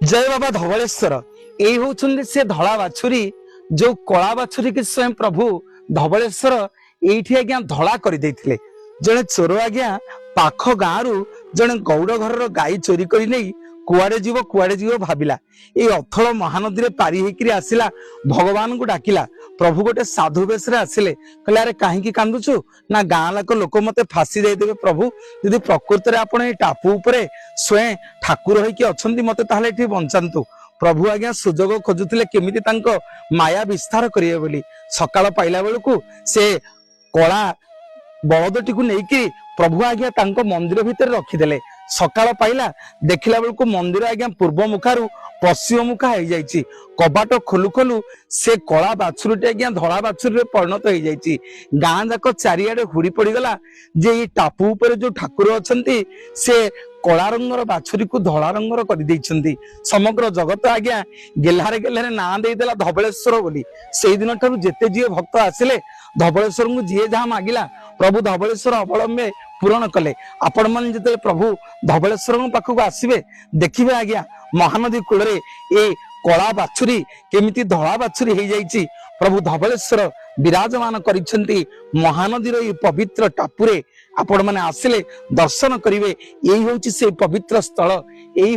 जय बाबा धवलेश्वर यही हूँ से धला बाछुरी जो कला बाछुरी कि स्वयं प्रभु धवलेश्वर ये आज्ञा धला कर जड़े चोर आज्ञा पाख गाँव जड़े गौड़ घर गाई चोरी कर कुआड़े जीव भाविला ये अथल महानदी रे पारी होकर आसिला भगवान को डाकिला प्रभु गोटे साधु बेश आसिले कहले अरे कहीं कांदुचु ना गाँ लाक लोक मते फांसी देदेवे प्रभु यदि प्रकृत में आपण टापू उपरे स्वयं ठाकुर होइकी अछंती मते ताहले एठी बंचांतु प्रभु आज्ञा सुजोग खोजुथिले केमिति तांको माया विस्तार करिवे बोली सकाळ पाइला बेलकु से कला बलदटी को लेकिन प्रभु आज्ञा तांको मंदिर भितर रखिदेले सकाळ पाइला देखिला बेलकु मंदिर आज्ञा पूर्व मुखारु पश्चिम मुखा हो जाइछि कबाट खोलु खोलु से कला बाछुरीटे आज्ञा धला बाछुरी परिणत हो जाइछि गाँ जाक चारिआडे हुड़ी पड़गला जे ये टापू ऊपर जो ठाकुर अछंती से कला रंगर बाछुरी को धला रंगर कर देइछंती समग्र जगत आज्ञा गेल्हारे गेल्हारे ना देइदेला धवलेश्वर बोली से दिन ठारु जेते जी भक्त आसिले धवलेश्वर को जी जहाँ मागिला प्रभु धवलेश्वर अवलंबे पूरण कले आपण मन जते प्रभु धवलेश्वर पाखक आसबे देखिबे आज्ञा महानदी कूल रे ए कला बाछुरी केमिति धला बाछुरी हो जाइछि प्रभु धवलेश्वर विराजमान करिसेंती महानदी रो पवित्र टापुरे आपण माने आसिले दर्शन करिवे एही होछि से पवित्र स्थल एही